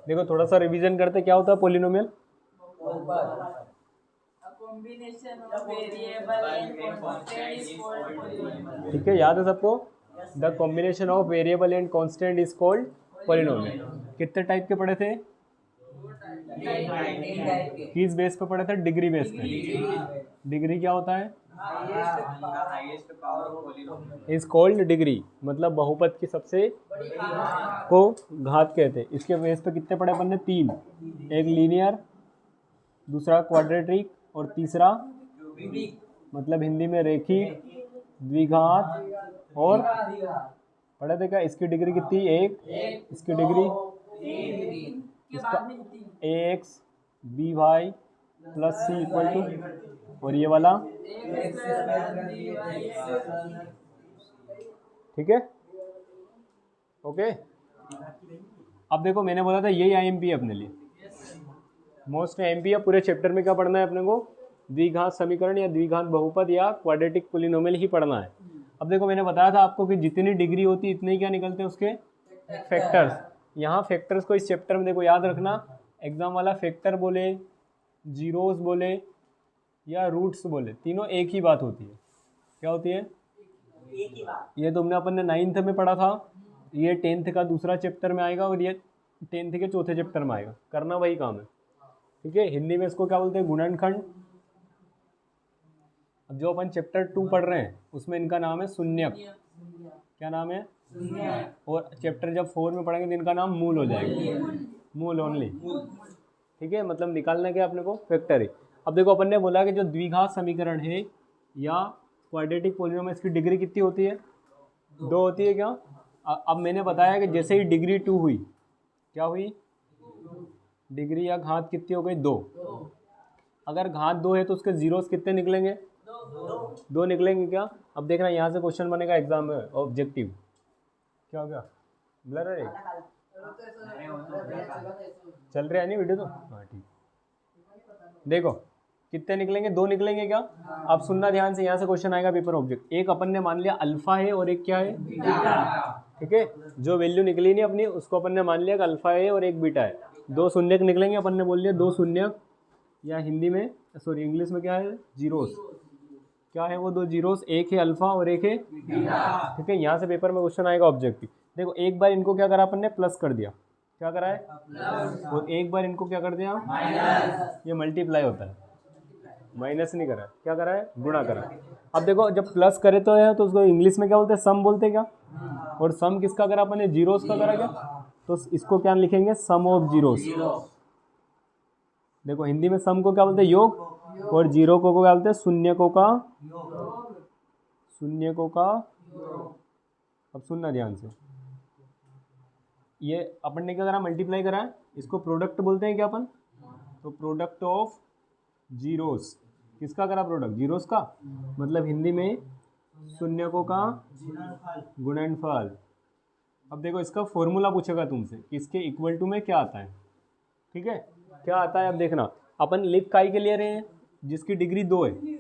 देखो थोड़ा सा रिवीजन करते, क्या होता है पॉलिनोमियल? ठीक है, याद है सबको? The combination of variable and constant is called polynomial. कितने टाइप के पढ़े थे? किस बेस पे पढ़े थे? डिग्री बेस पे। डिग्री क्या होता है? इज कॉल्ड डिग्री, मतलब बहुपद की सबसे को घात कहते हैं। इसके बेस पे कितने पढ़े अपन ने? 3। एक लीनियर, दूसरा क्वाड्रेटिक और तीसरा मतलब हिंदी में रेखिक, द्विघात और पढ़े थे क्या? इसकी डिग्री कितनी? 1। इसकी डिग्री इसका ax by plus c equal to, और ये वाला ठीक है, ओके। अब देखो मैंने बोला था यही आईएमपी है अपने लिए, मोस्ट आईएमपी है। पूरे चैप्टर में क्या पढ़ना है अपने को? द्विघात समीकरण या द्विघात बहुपद या क्वाड्रेटिक पॉलिनोमियल ही पढ़ना है। अब देखो मैंने बताया था आपको कि जितनी डिग्री होती है इतने ही क्या निकलते हैं उसके फैक्टर्स। यहाँ फैक्टर्स को इस चैप्टर में देखो याद रखना, एग्जाम वाला फैक्टर बोले, जीरोस बोले या रूट्स बोले, तीनों एक ही बात होती है। क्या होती है? एक ही बात। ये तुमने अपन ने 9th में पढ़ा था, ये 10th का दूसरा चैप्टर में आएगा और ये 10th के चौथे चैप्टर में आएगा। करना वही काम है, ठीक है। हिंदी में इसको क्या बोलते हैं? गुणनखंड। अब जो अपन चैप्टर 2 पढ़ रहे हैं उसमें इनका नाम है शून्यक। क्या नाम है? और चैप्टर जब 4 में पढ़ेंगे तो इनका नाम मूल हो जाएगा, मूल ओनली, ठीक है। मतलब निकालना क्या अपने को? फैक्टर ही। अब देखो अपन ने बोला कि जो द्विघात समीकरण है या क्वाड्रेटिक पॉलिनोमियल, इसकी डिग्री कितनी होती है? 2 होती है क्या? अब मैंने बताया कि जैसे ही डिग्री 2 हुई, क्या हुई? डिग्री या घात कितनी हो गई? 2। अगर घात 2 है तो उसके जीरोस कितने निकलेंगे? 2 निकलेंगे क्या? अब देखना यहाँ से क्वेश्चन बनेगा एग्जाम में, ऑब्जेक्टिव। क्या हो गया? ब्लर है? चल रहा है नहीं वीडियो तो? हाँ ठीक। देखो कितने निकलेंगे? 2 निकलेंगे क्या? अब सुनना ध्यान से, यहाँ से क्वेश्चन आएगा पेपर ऑब्जेक्ट। एक अपन ने मान लिया अल्फा है और एक क्या है? ठीक है, जो वैल्यू निकली नहीं अपनी उसको अपन ने मान लिया कि अल्फा है और एक बीटा है। 2 शून्यक निकलेंगे, अपन ने बोल लिया 2 शून्यक, या हिंदी में सॉरी इंग्लिश में क्या है? जीरोस। क्या है वो? 2 जीरोस, एक है अल्फा और एक है ठीक है। यहाँ से पेपर में क्वेश्चन आएगा ऑब्जेक्टिव। देखो एक बार इनको क्या करा अपन ने? प्लस कर दिया। क्या करा है? और एक बार इनको क्या कर दिया? ये मल्टीप्लाई होता है, माइनस नहीं करा है। क्या करा है? गुणा करा है। अब देखो जब प्लस करे तो है तो उसको इंग्लिश में क्या बोलते हैं? सम बोलते हैं क्या? और सम किसका करा अपन ने? जीरोस का करा क्या? तो इसको क्या लिखेंगे? सम ऑफ जीरोस। देखो हिंदी में सम को क्या बोलते हैं? योग, और जीरो को क्या बोलते हैं? शून्यकों का, शून्यकों का। अब सुनना ध्यान से, ये अपन ने क्या करा? मल्टीप्लाई करा है, इसको प्रोडक्ट बोलते हैं क्या अपन? तो प्रोडक्ट ऑफ जीरोस, किसका करा? प्रोडक्ट जीरोस का, मतलब हिंदी में शून्यकों का गुणनफल। अब देखो इसका फॉर्मूला पूछेगा तुमसे कि इसके इक्वल टू में क्या आता है, ठीक है। क्या आता है अब देखना, अपन लिख काई के लिए रहे हैं? जिसकी डिग्री 2 है,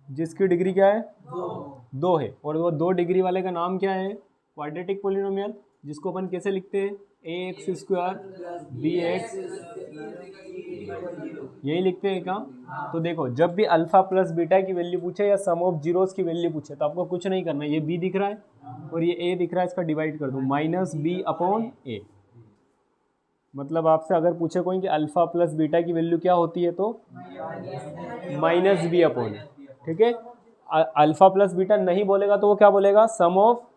जिसकी डिग्री क्या है? 2 है, और वो 2 डिग्री वाले का नाम क्या है? क्वाड्रेटिक पॉलिनोमियल, जिसको अपन कैसे लिखते हैं? ax² bx, यही लिखते हैं क्या? तो देखो जब भी अल्फा प्लस बीटा की वैल्यू पूछे या सम ऑफ जीरोस की वैल्यू पूछे तो आपको कुछ नहीं करना है। ये b दिख रहा है और ये a दिख रहा है, इसका डिवाइड कर दो, -b/a। मतलब आपसे अगर पूछे कोई कि अल्फा प्लस बीटा की वैल्यू क्या होती है तो -b/a, ठीक है। अल्फा प्लस बीटा नहीं बोलेगा तो वो क्या बोलेगा? सम ऑफ,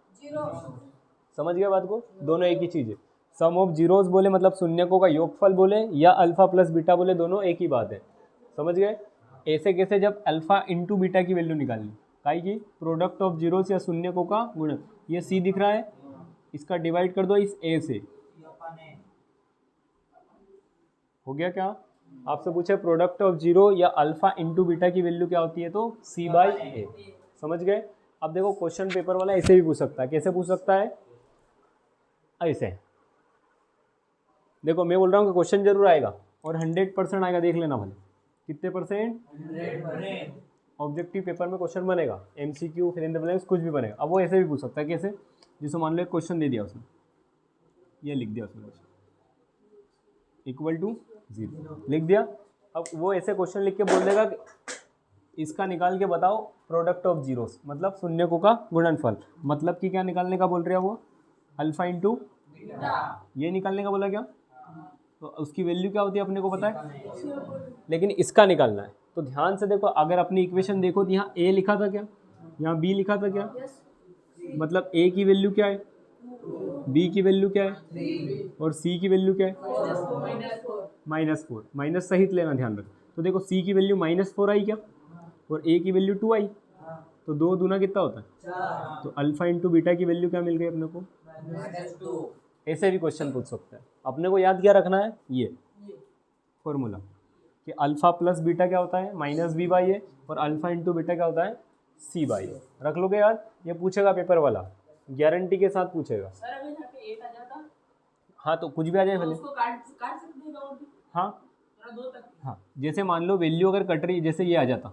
समझ गए बात को? दोनों एक ही चीज़ है। सम ऑफ जीरोस बोले मतलब शून्यकों का योगफल बोले, या अल्फा प्लस बीटा बोले, दोनों एक ही बात है। समझ गए? ऐसे कैसे? जब अल्फा इंटू बीटा की वैल्यू निकालनी, काई की? प्रोडक्ट ऑफ जीरोस या शून्यकों का गुणन। ये सी दिख रहा है, इसका डिवाइड कर दो इस ए से, हो गया क्या? आपसे पूछे प्रोडक्ट ऑफ जीरो या अल्फा इंटू बीटा की वैल्यू क्या होती है तो c/a। समझ गए? अब देखो क्वेश्चन पेपर वाला ऐसे भी पूछ सकता है। कैसे पूछ सकता है? ऐसे। देखो मैं बोल रहा हूँ कि क्वेश्चन जरूर आएगा और 100% आएगा, देख लेना भले कितने परसेंट। 100%। ऑब्जेक्टिव पेपर में क्वेश्चन बनेगा, MCQ, फिर इन द ब्लैंक्स, कुछ भी बनेगा। अब वो ऐसे भी पूछ सकता है। कैसे? जिसे मान लो क्वेश्चन दे दिया उसने, ये लिख दिया उसने, इक्वल टू 0 लिख दिया। अब वो ऐसे क्वेश्चन लिख के बोल देगा कि इसका निकाल के बताओ प्रोडक्ट ऑफ जीरोस, मतलब शून्यकों का गुणनफल। मतलब कि क्या निकालने का बोल रहे हैं वो, अल्फा इंटू ये निकालने का बोला क्या, तो उसकी वैल्यू क्या होती है अपने को पता है, लेकिन इसका निकालना है। तो ध्यान से देखो, अगर अपनी इक्वेशन देखो तो यहाँ ए लिखा था क्या, यहाँ बी लिखा था क्या, मतलब ए की वैल्यू क्या है, बी की वैल्यू क्या है और सी की वैल्यू क्या है, -4। माइनस सहित लेना, ध्यान रखो। तो देखो सी की वैल्यू -4 आई क्या, और ए की वैल्यू 2 आई, तो 2 दूना कितना होता है, तो अल्फा इंटू बीटा की वैल्यू क्या मिल गई अपने को, ऐसे भी क्वेश्चन पूछ सकते हैं। अपने को याद क्या रखना है, ये फॉर्मूला कि अल्फा प्लस बीटा क्या होता है -b/a, और अल्फा इंटू बीटा क्या होता है c/a। रख लोगे याद, ये पूछेगा पेपर वाला, गारंटी के साथ पूछेगा। सर अगर यहाँ पे 8 आ जाता, हाँ तो कुछ भी आ जाए तो भले, उसको काट सकते हैं और भी। हाँ थोड़ा 2 तक। हाँ, जैसे मान लो वैल्यू अगर कट रही है, जैसे ये आ जाता,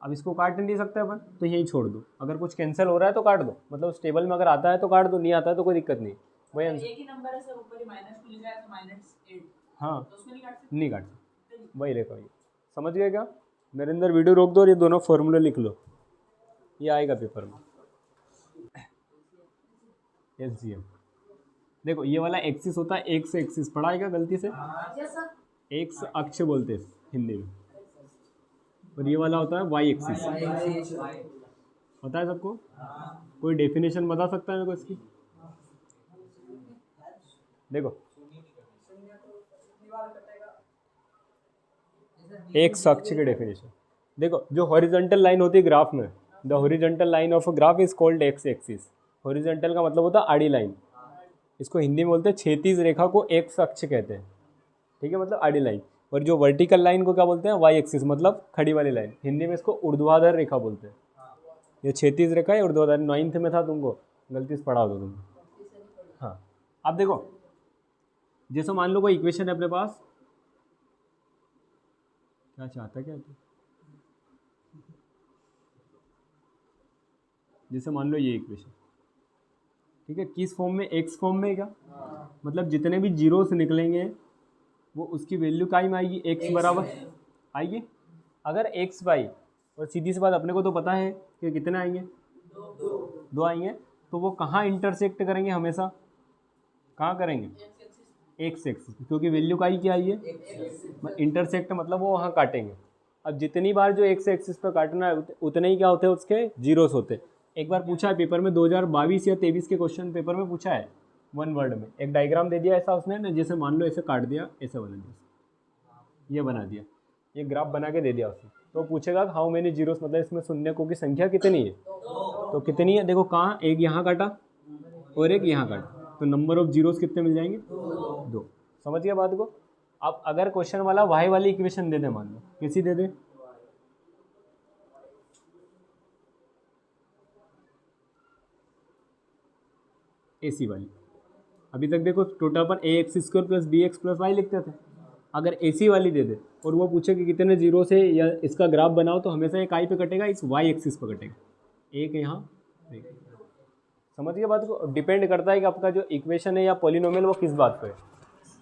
अब इसको काट नहीं सकते अपन, तो यहीं छोड़ दो। अगर कुछ कैंसिल हो रहा है तो काट दो, मतलब उस टेबल में अगर आता है तो काट दो, नहीं आता है तो कोई दिक्कत नहीं, वही आंसर। एक ही नंबर है सर, ऊपर ही -2 लिखा है तो -8, हाँ तो उसको नहीं काट सकते, नहीं काट सकते, वही रेखा ये। समझ गए क्या नरेंद्र, वीडियो रोक दो और ये दोनों फॉर्मूले लिख लो, ये आएगा पेपर में। एसजीएम देखो, ये वाला एक्सिस होता है, एक्स एक्सिस पढ़ा है क्या गलती से, यस सर। एक्स अक्ष बोलते हैं हिंदी में, और ये वाला होता है वाई एक्सिस। पता है सबको, कोई डेफिनेशन बता सकता है मेरे को इसकी, देखो एक्स अक्ष की डेफिनेशन देखो, जो हॉरिजॉन्टल लाइन होती है ग्राफ में, the horizontal line of a graph is called x axis. Horizontal का मतलब होता है आड़ी लाइन, इसको हिंदी में बोलते हैं क्षैतिज रेखा को एक्स अक्ष कहते हैं, ठीक है, मतलब आड़ी लाइन। और जो वर्टिकल लाइन को क्या बोलते हैं, वाई एक्सिस, मतलब खड़ी वाली लाइन, हिंदी में इसको ऊर्ध्वाधर रेखा बोलते हैं। ये क्षैतिज रेखा है, ऊर्ध्वाधर, 9th में था, तुमको गलती से पढ़ा दो तुम। हाँ अब देखो, जैसे मान लो कोई इक्वेशन है अपने पास, क्या चाहता क्या तू, जैसे मान लो ये इक्वेशन, ठीक है, किस फॉर्म में, एक्स फॉर्म में, क्या मतलब जितने भी जीरो से निकलेंगे वो उसकी वैल्यू काय में आएगी, एक्स बराबर आएगी। अगर एक्स बाई, और सीधी सी बात अपने को तो पता है कि कितने आएंगे, 2 आएंगे, तो वो कहाँ इंटरसेक्ट करेंगे, हमेशा कहाँ करेंगे, एक्स एक्सिस, क्योंकि वैल्यू का ही क्या आई है, इंटरसेक्ट, मतलब वो वहाँ काटेंगे। अब जितनी बार जो एक्स एक्सिस पर काटना है उतने ही क्या होते हैं उसके जीरोस होते हैं। एक बार पूछा है पेपर में 2022 या 23 के क्वेश्चन पेपर में पूछा है, 1 वर्ड में एक डायग्राम दे दिया ऐसा उसने ना, जैसे मान लो ऐसे काट दिया, ऐसे बना दिया, ये बना दिया, ये ग्राफ बना के दे दिया उसने, तो पूछेगा हाउ मेनी जीरोस, मतलब इसमें शून्यकों की संख्या कितनी है, तो कितनी है, देखो कहाँ, एक यहाँ काटा और एक यहाँ काटा, तो नंबर ऑफ जीरोस कितने मिल जाएंगे, 2। समझ गया बात को। अब अगर क्वेश्चन वाला वाई वाली इक्वेशन दे दे, मान लो कैसी दे दे, एसी वाली, अभी तक देखो टोटल पर A X square plus B X plus Y लिखते थे। अगर एसी वाली दे दे और वो पूछे कि कितने जीरो से या इसका ग्राफ बनाओ, तो हमेशा एक आई पे कटेगा, इस वाई एक्सिस पे कटेगा, एक यहाँ, समझ गए बात को। डिपेंड करता है कि आपका जो इक्वेशन है या पॉलिनोमियल वो किस बात पे है,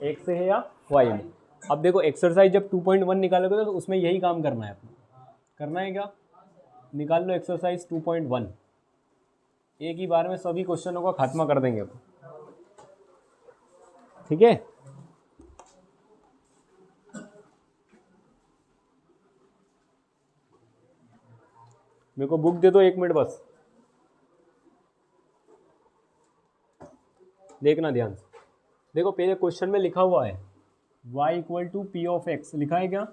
एक्स से है या वाई में। अब देखो एक्सरसाइज जब 2.1 निकालोगे तो उसमें यही काम करना है, अपना करना है क्या, निकाल लो एक्सरसाइज 2.1, एक ही बार में सभी क्वेश्चनों का खात्मा कर देंगे अपन, ठीक है। मेरे को बुक दे दो 1 मिनट बस, देखना ध्यान से। देखो पहले क्वेश्चन में लिखा हुआ है y equal to p of x, लिखा है क्या,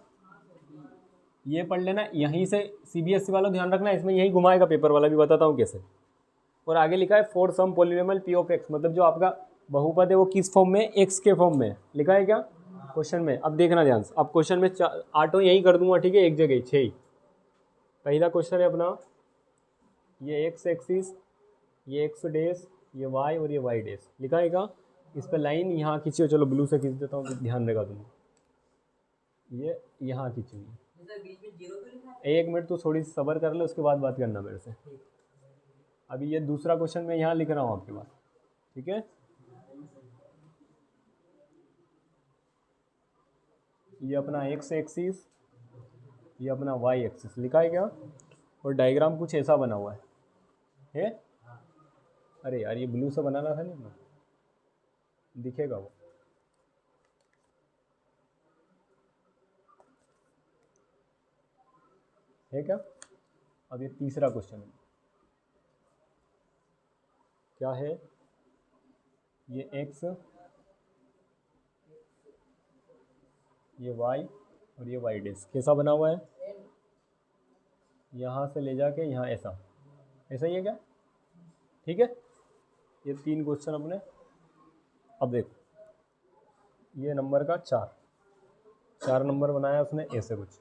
ये पढ़ लेना। यहीं से सीबीएसई वाला ध्यान रखना, इसमें यही घुमाएगा पेपर वाला, भी बताता हूँ कैसे। और आगे लिखा है for some polynomial p of x, मतलब जो आपका बहुपद है वो किस फॉर्म में, एक्स के फॉर्म में लिखा है क्या क्वेश्चन में। अब देखना ध्यान से, अब क्वेश्चन में 8 यही कर दूंगा, ठीक है, एक जगह 6 ही। पहला क्वेश्चन है अपना, ये एक्स एक्सिस, ये एक्स डेस, ये वाई और ये वाई डेस लिखा है क्या, इस पर लाइन यहाँ खींचिए, चलो ब्लू से खींच देता हूँ, ध्यान रहेगा तुम्हें, ये यहाँ खींची हुई। 1 मिनट तो थोड़ी सब्र कर ले, उसके बाद बात करना मेरे से। अभी ये दूसरा क्वेश्चन मैं यहाँ लिख रहा हूँ आपके पास, ठीक है। ये अपना एक्स एक्सिस, ये अपना वाई एक्सिस लिखा है क्या, और डायग्राम कुछ ऐसा बना हुआ है? अरे यार ये ब्लू से बनाना था नहीं, दिखेगा वो। है क्या? अब ये तीसरा क्वेश्चन है, क्या है? ये x, ये y और ये y डैश कैसा बना हुआ है? यहाँ से ले जाके यहाँ ऐसा, ऐसा ही है क्या? ठीक है, ये 3 क्वेश्चन अपने। अब देखो, ये नंबर का 4 नंबर बनाया उसने ऐसे कुछ,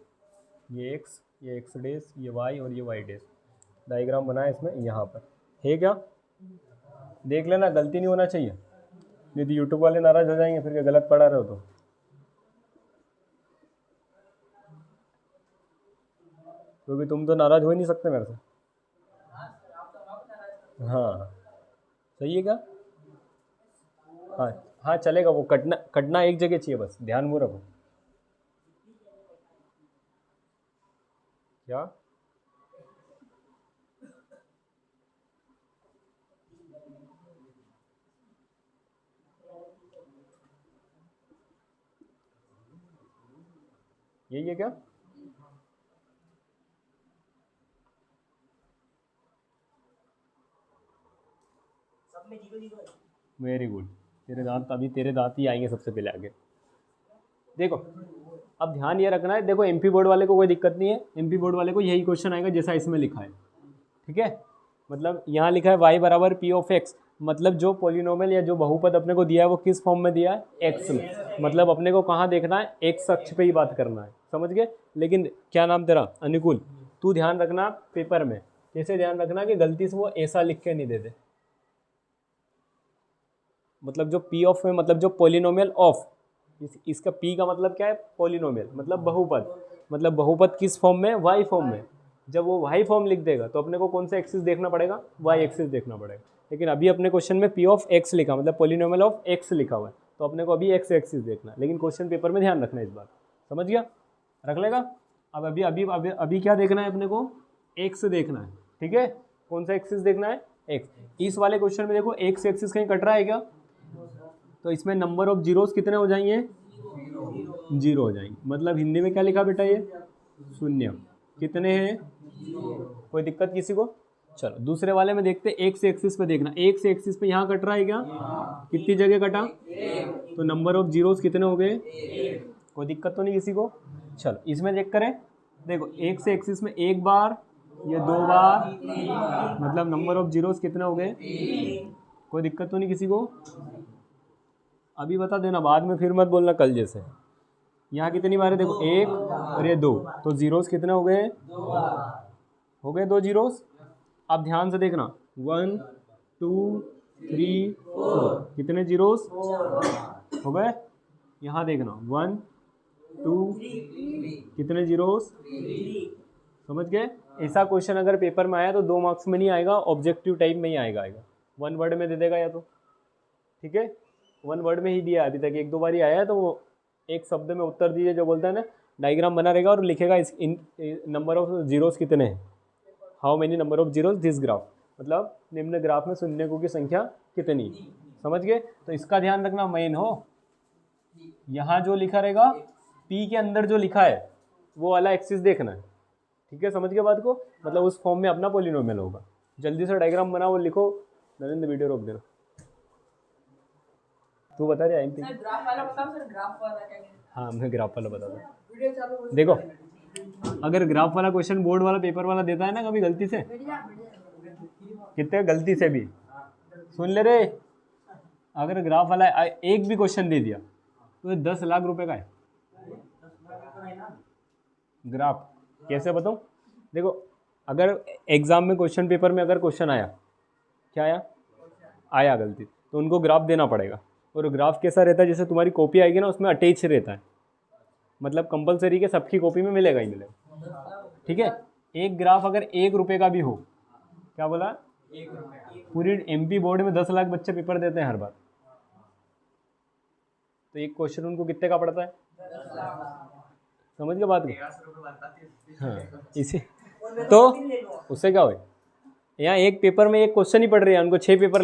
ये x, ये x डैश, ये y और ये y डैश, डायग्राम बनाया इसमें यहाँ पर। है क्या? देख लेना, गलती नहीं होना चाहिए, नहीं तो यूट्यूब वाले नाराज हो जाएंगे फिर क्या गलत पढ़ा रहे हो तो। क्योंकि तुम तो नाराज हो ही नहीं सकते मेरे से। हाँ सही है क्या? हाँ हाँ चलेगा, वो कटना एक जगह चाहिए, बस ध्यान वो रखो। क्या? यही है क्या? वेरी गुड, तेरे दांत ही आएंगे सबसे पहले आगे। देखो अब ध्यान ये रखना है, देखो एमपी बोर्ड वाले को कोई दिक्कत नहीं है, एमपी बोर्ड वाले को यही क्वेश्चन आएगा जैसा इसमें लिखा है। ठीक है, मतलब यहाँ लिखा है y बराबर पी ऑफ एक्स, मतलब जो पॉलिनोमियल या जो बहुपद अपने को दिया है वो किस फॉर्म में दिया है? एक्स में। मतलब अपने को कहाँ देखना है? एक्स अक्ष पे ही बात करना है, समझ गए? लेकिन क्या नाम तेरा? अनुकूल, तू ध्यान रखना पेपर में, कैसे ध्यान रखना कि गलती से वो ऐसा लिख के नहीं दे दे। मतलब जो पी ऑफ में, मतलब जो पॉलिनोमियल ऑफ, इसका पी का मतलब क्या है? पॉलिनोमियल मतलब बहुपद, मतलब बहुपद किस फॉर्म में? वाई फॉर्म में। जब वो वाई फॉर्म लिख देगा तो अपने को कौन सा एक्सिस देखना पड़ेगा? वाई एक्सिस देखना पड़ेगा। लेकिन अभी अपने क्वेश्चन में पी ऑफ एक्स लिखा, मतलब पॉलिनोमियल ऑफ एक्स लिखा हुआ है, तो अपने को अभी एक्स एक्सिस देखना है। लेकिन क्वेश्चन पेपर में ध्यान रखना है इस बात, समझ गया? रख लेगा। अब अभी अभी अभी अभी क्या देखना है अपने को? एक्स देखना है। ठीक है, कौन सा एक्सिस देखना है? एक्स। इस वाले क्वेश्चन में देखो एक्स एक्सिस कहीं कट रहा है क्या? तो इसमें नंबर ऑफ जीरोस कितने हो जाएंगे? 0 हो जाएंगे। मतलब हिंदी में क्या लिखा बेटा? ये शून्य। कितने हैं? कोई दिक्कत किसी को? चलो दूसरे वाले में देखते हैं, एक्स एक्सिस पे देखना, एक्स एक्सिस पे यहाँ कट रहा है क्या? कितनी जगह कटा? तो नंबर ऑफ जीरोस कितने हो गए? कोई दिक्कत तो नहीं किसी को? चलो इसमें चेक करें, देखो एक्स एक्सिस में एक बार या 2 बार, मतलब नंबर ऑफ जीरोस कितने हो गए? कोई दिक्कत तो नहीं किसी को? अभी बता देना, बाद में फिर मत बोलना कल जैसे। यहाँ कितनी बार है? देखो 1 और ये 2, तो जीरोस कितने हो गए? हो गए 2 जीरोस। अब ध्यान से देखना, 1 2 3 4, कितने जीरोस हो गए? यहाँ देखना 1 2, कितने जीरोस? समझ गए? ऐसा क्वेश्चन अगर पेपर में आया तो 2 मार्क्स में नहीं आएगा, ऑब्जेक्टिव टाइप में ही आएगा। 1 वर्ड में दे देगा या तो, ठीक है, 1 वर्ड में ही दिया अभी तक, 1-2 बार ही आया है, तो वो एक शब्द में उत्तर दीजिए जो बोलता है ना, डायग्राम बना रहेगा और लिखेगा इस नंबर ऑफ जीरोस कितने हैं, how many number of zeros this graph, मतलब निम्न ग्राफ में शून्यकों की संख्या कितनी। समझ गए? तो इसका ध्यान रखना मेन हो, यहाँ जो लिखा रहेगा पी के अंदर जो लिखा है वो वाला एक्सिस देखना है। ठीक है, समझ गए बात को? मतलब उस फॉर्म में अपना पॉलिनोमियल होगा। जल्दी से डायग्राम बनाओ, लिखो। नरेंद्र वीडियो रोक देना। तू बता रहे सर ग्राफ वाला बताओ, सर ग्राफ वाला क्या है? हाँ मैं ग्राफ वाला बता दूँ। वीडियो चालू देखो अगर ग्राफ वाला क्वेश्चन बोर्ड वाला पेपर वाला देता है ना कभी गलती से, कितने गलती से भी सुन ले रे, अगर ग्राफ वाला एक भी क्वेश्चन दे दिया तो ये 10 लाख रुपए का है ग्राफ। कैसे बताऊँ? देखो अगर एग्जाम में क्वेश्चन पेपर में अगर क्वेश्चन आया, क्या आया गलती, तो उनको ग्राफ देना पड़ेगा। और ग्राफ कैसा रहता है? जैसे तुम्हारी कॉपी आएगी ना, उसमें अटैच रहता है, मतलब कंपलसरी के सबकी कॉपी में मिलेगा ही मिलेगा। ठीक है, एक ग्राफ अगर 1 रुपये का भी हो, क्या बोला? पूरी एमपी बोर्ड में 10 लाख बच्चे पेपर देते हैं हर बार, तो एक क्वेश्चन उनको कितने का पड़ता है? समझ के बात को। हाँ इसी तो उससे क्या हो, यहाँ एक पेपर में एक क्वेश्चन ही पढ़ रहे हैं, उनको 6 पेपर